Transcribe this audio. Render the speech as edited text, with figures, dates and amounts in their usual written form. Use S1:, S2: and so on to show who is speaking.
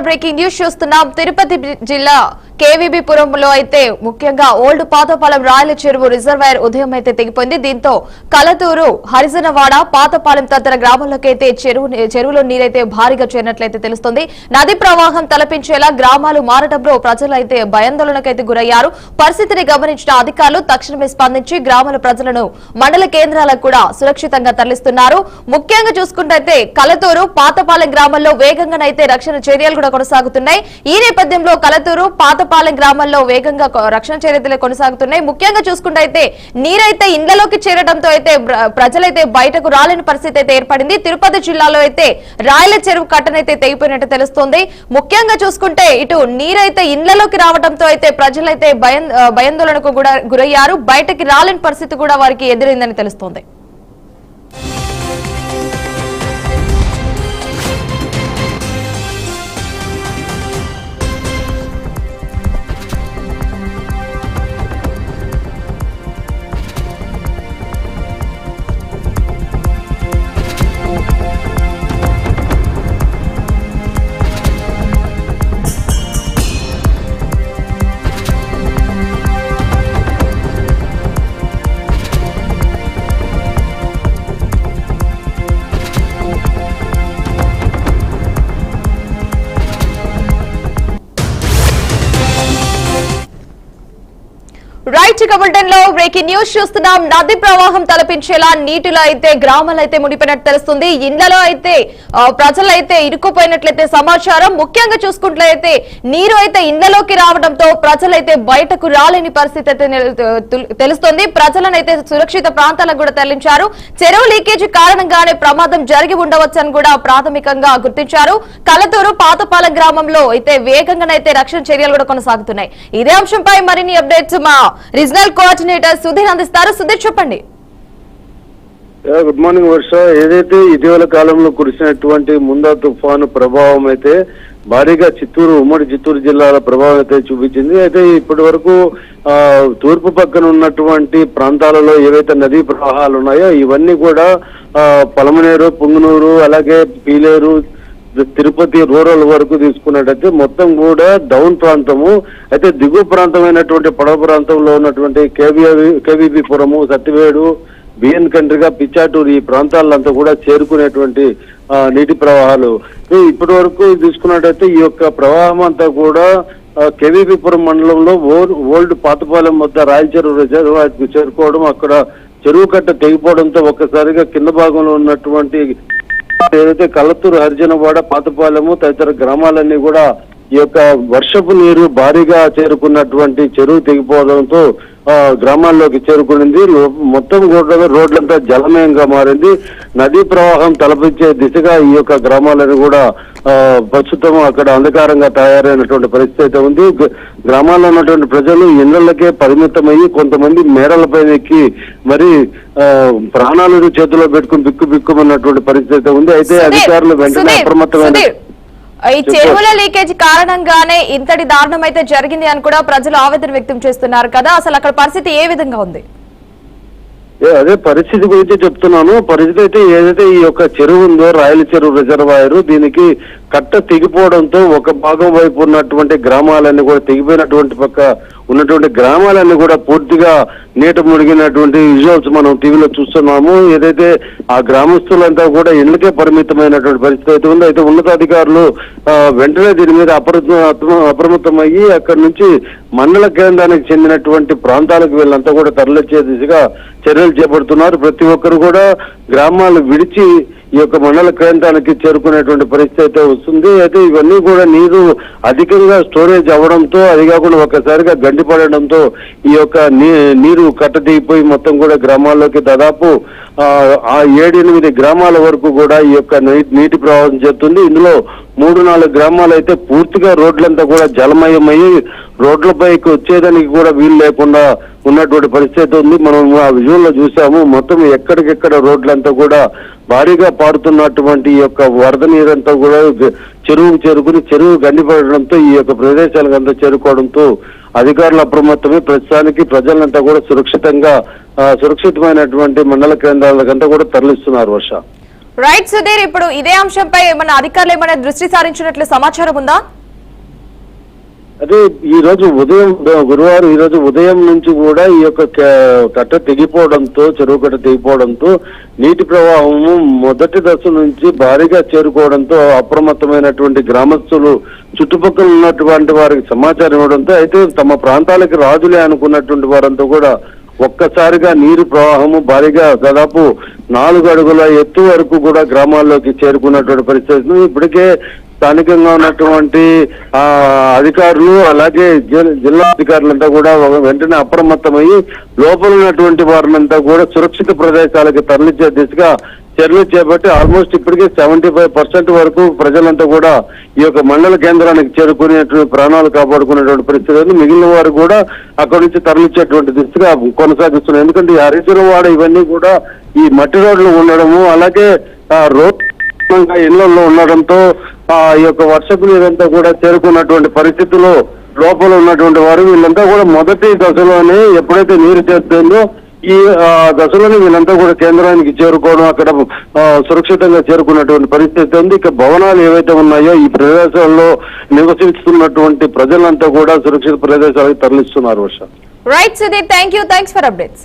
S1: Breaking news చూస్తున్నాం. తిరుపతి జిల్లా KVB పురంలో అయితే ముఖ్యంగా ఓల్డ్ పాతపాలెం రాయల చెరువు రిజర్వాయర్ ఉదయం అయితే తెగిపోయింది. దీంతో కలతూరు హరిజనవాడ పాతపాలెం తదితర గ్రామాల్లోకి అయితే చెరువులో నీరైతే భారీగా చేరినట్లయితే తెలుస్తుంది. నది ప్రవాహం తలపించేలా గ్రామాలు మారడంలో ప్రజలు అయితే భయాందోళనకైతే గురయ్యారు. పరిస్థితిని గమనించిన అధికారులు తక్షణమే స్పందించి గ్రామాల ప్రజలను మండల కేంద్రాలకు కూడా సురక్షితంగా తరలిస్తున్నారు. ముఖ్యంగా చూసుకుంటే కలతూరు పాతపాలెం గ్రామాల్లో వేగంగానైతే రక్షణ చర్యలు కూడా కొనసాగుతున్నాయి. ఈ నేపథ్యంలో కలతూరు పాతపాలెం గ్రామాల్లో వేగంగా రక్షణ చర్యలు కొనసాగుతున్నాయి. ముఖ్యంగా చూసుకుంటే నీరైతే ఇండ్లలోకి చేరడంతో అయితే ప్రజలైతే బయటకు రాలేని పరిస్థితి అయితే ఏర్పడింది. తిరుపతి జిల్లాలో అయితే రాయల చెరువు కట్టనైతే తెగిపోయినట్టు తెలుస్తోంది. ముఖ్యంగా చూసుకుంటే ఇటు నీరైతే ఇండ్లలోకి రావడంతో అయితే ప్రజలైతే భయాందోళనకు కూడా గురయ్యారు. బయటకి రాలేని పరిస్థితి కూడా వారికి ఎదురైందని తెలుస్తోంది. రైట్ బులెటిన్ లో బ్రేకింగ్ న్యూస్ చూస్తున్నాం. నది ప్రవాహం తలపించేలా నీటిలో అయితే గ్రామాలు అయితే మునిపోయినట్టు తెలుస్తుంది. ఇండ్లలో అయితే ప్రజలైతే ఇరుక్కుపోయినట్లయితే సమాచారం. ముఖ్యంగా చూసుకుంటే నీరు అయితే ఇండ్లలోకి రావడంతో ప్రజలైతే బయటకు రాలేని పరిస్థితి అయితే తెలుస్తోంది. ప్రజలను అయితే సురక్షిత ప్రాంతాలకు కూడా తరలించారు. చెరువు లీకేజీ కారణంగానే ప్రమాదం జరిగి ఉండవచ్చని కూడా ప్రాథమికంగా గుర్తించారు. కలతూరు పాతపాలెం గ్రామంలో అయితే వేగంగానైతే రక్షణ చర్యలు కూడా కొనసాగుతున్నాయి. ఇదే అంశంపై మరిన్ని అప్డేట్స్ మా రీజనల్ కోఆర్డినేటర్ సుధీర్ అందిస్తారు. సుధీర్ చెప్పండి.
S2: గుడ్ మార్నింగ్ వర్ష. ఏదైతే ఇటీవల కాలంలో కురిసినటువంటి ముందా తుఫాను ప్రభావం అయితే భారీగా ఉమ్మడి చిత్తూరు జిల్లాల ప్రభావం అయితే చూపించింది. అయితే ఇప్పటి వరకు తూర్పు పక్కన ఉన్నటువంటి ప్రాంతాలలో ఏవైతే నదీ ప్రవాహాలు ఉన్నాయో ఇవన్నీ కూడా పలమనేరు, పుంగనూరు, అలాగే పీలేరు, తిరుపతి రూరల్ వరకు తీసుకున్నట్టయితే మొత్తం కూడా డౌన్ ప్రాంతము. అయితే దిగువ ప్రాంతమైనటువంటి పడవ ప్రాంతంలో ఉన్నటువంటి కేవీబీ పురము, సత్తివేడు, బిఎన్ కంట్రీగా పిచ్చాటూరు ఈ ప్రాంతాలంతా కూడా చేరుకునేటువంటి నీటి ప్రవాహాలు. ఇప్పటి వరకు తీసుకున్నట్టయితే ఈ యొక్క ప్రవాహం అంతా కూడా కేవీబీపురం మండలంలో ఓల్డ్ పాతపాలెం వద్ద రాయలచెరువు రిజర్వాయర్ కు చేరుకోవడం, అక్కడ చెరువు కట్ట తెగిపోవడంతో ఒక్కసారిగా కింద భాగంలో ఉన్నటువంటి ఏదైతే కలతూరు హరిజనవాడ, పాతపాలెము తదితర గ్రామాలన్నీ కూడా ఈ యొక్క వర్షపు నీరు భారీగా చేరుకున్నటువంటి చెరువు తెగిపోవడంతో గ్రామాల్లోకి చేరుకునింది. మొత్తం కూడా రోడ్లంతా జలమయంగా మారింది. నదీ ప్రవాహం తలపించే దిశగా ఈ యొక్క గ్రామాలను కూడా ప్రస్తుతం అక్కడ అంధకారంగా తయారైనటువంటి పరిస్థితి ఉంది. గ్రామాల్లో ఉన్నటువంటి ప్రజలు ఇళ్లకే పరిమితమయ్యి కొంతమంది మేడలపై ఎక్కి మరి ప్రాణాలను చేతిలో పెట్టుకుని బిక్కుమన్నటువంటి పరిస్థితి ఉంది. అయితే అధికారులు వెంటనే అప్రమత్తమైన
S1: ఈ చెరువుల లీకేజ్ కారణంగానే ఇంతటి దారుణం అయితే జరిగింది అని కూడా ప్రజలు ఆవేదన వ్యక్తం చేస్తున్నారు కదా. అసలు అక్కడ పరిస్థితి ఏ విధంగా ఉంది?
S2: అదే పరిస్థితి గురించి చెప్తున్నాను. పరిస్థితి అయితే ఏదైతే ఈ యొక్క చెరువు ఉందో రాయల చెరువు రిజర్వాయర్, దీనికి కట్ట తెగిపోవడంతో ఒక భాగం వైపు ఉన్నటువంటి గ్రామాలన్నీ కూడా తెగిపోయినటువంటి పక్క ఉన్నటువంటి గ్రామాలన్నీ కూడా పూర్తిగా నీట మునిగినటువంటి విజువల్స్ మనం టీవీలో చూస్తున్నాము. ఏదైతే ఆ గ్రామస్తులంతా కూడా ఇళ్లకే పరిమితమైనటువంటి పరిస్థితి అయితే ఉంది. అయితే ఉన్నతాధికారులు వెంటనే దీని మీద అప్రమత్తమయ్యి అక్కడి నుంచి మండల కేంద్రానికి చెందినటువంటి ప్రాంతాలకు వీళ్ళంతా కూడా తరలించే దిశగా చర్యలు చేపడుతున్నారు. ప్రతి ఒక్కరు కూడా గ్రామాలు విడిచి ఈ యొక్క మండల కేంద్రానికి చేరుకునేటువంటి పరిస్థితి అయితే వస్తుంది. అయితే ఇవన్నీ కూడా నీరు అధికంగా స్టోరేజ్ అవ్వడంతో, అది కాకుండా ఒక్కసారిగా గండిపడడంతో ఈ యొక్క నీరు కట్టదిగిపోయి మొత్తం కూడా గ్రామాల్లోకి దాదాపు 7-8 గ్రామాల వరకు కూడా ఈ యొక్క నీటి ప్రవాహం చేస్తుంది. ఇందులో 3-4 గ్రామాలు అయితే పూర్తిగా రోడ్లంతా కూడా జలమయమయ్యి రోడ్లపైకి వచ్చేదానికి కూడా వీలు లేకుండా ఉన్నటువంటి పరిస్థితి ఉంది. మనం ఆ విజువల్లో చూసాము. మొత్తం ఎక్కడికెక్కడ రోడ్లంతా కూడా భారీగా పారుతున్నటువంటి ఈ యొక్క వరద నీరంతా కూడా చెరువుకు చేరుకుని చెరువు గండిపడడంతో ఈ యొక్క ప్రదేశాలకు అంతా చేరుకోవడంతో అధికారులు అప్రమత్తమై ప్రస్తుతానికి ప్రజలంతా కూడా సురక్షితమైనటువంటి మండల కేంద్రాలకంతా కూడా తరలిస్తున్నారు. వర్ష
S1: రైట్ సుధీర్, ఇప్పుడు ఇదే అంశంపై ఏమైనా అధికారులు ఏమైనా దృష్టి సారించినట్లు సమాచారం ఉందా?
S2: అదే ఈ రోజు ఉదయం గురువారం ఈ రోజు ఉదయం నుంచి కూడా ఈ యొక్క కట్ట తెగిపోవడంతో, చెరువు కట్ట తెగిపోవడంతో నీటి ప్రవాహము మొదటి దశ నుంచి భారీగా చేరుకోవడంతో అప్రమత్తమైనటువంటి గ్రామస్తులు చుట్టుపక్కల ఉన్నటువంటి వారికి సమాచారం ఇవ్వడంతో అయితే తమ ప్రాంతాలకు రాజులే అనుకున్నటువంటి వారంతా కూడా ఒక్కసారిగా నీరు ప్రవాహము భారీగా దాదాపు 4 అడుగుల ఎత్తు వరకు కూడా గ్రామాల్లోకి చేరుకున్నటువంటి పరిస్థితి. ఇప్పటికే స్థానికంగా ఉన్నటువంటి అధికారులు అలాగే జిల్లా అధికారులంతా కూడా వెంటనే అప్రమత్తమయ్యి లోపల ఉన్నటువంటి వారినంతా కూడా సురక్షిత ప్రదేశాలకు తరలించే దిశగా చర్యలు చేపట్టి ఆల్మోస్ట్ ఇప్పటికే 75% వరకు ప్రజలంతా కూడా ఈ యొక్క మండల కేంద్రానికి చేరుకునేటువంటి ప్రాణాలు కాపాడుకునేటువంటి పరిస్థితి. మిగిలిన వారు కూడా అక్కడి నుంచి తరలించేటువంటి దిశగా కొనసాగిస్తున్నారు. ఎందుకంటే ఈ హరిజనవాడ ఇవన్నీ కూడా ఈ మట్టి రోడ్లు ఉండడము, అలాగే రోడ్ ఇళ్లలో ఉండడంతో ఈ యొక్క వర్షపు నీరంతా కూడా చేరుకున్నటువంటి పరిస్థితుల్లో లోపల ఉన్నటువంటి వారు వీళ్ళంతా కూడా మొదటి దశలోనే ఎప్పుడైతే నీరు చేస్తుందో ఈ దశలోనే వీళ్ళంతా కూడా కేంద్రానికి చేరుకోవడం, అక్కడ సురక్షితంగా చేరుకున్నటువంటి పరిస్థితి ఉంది. ఇక భవనాలు ఏవైతే ఉన్నాయో ఈ ప్రదేశాల్లో నివసిస్తున్నటువంటి ప్రజలంతా కూడా సురక్షిత ప్రదేశాలకు తరలిస్తున్నారు. Varsha
S1: right Sudheer, thanks for updates.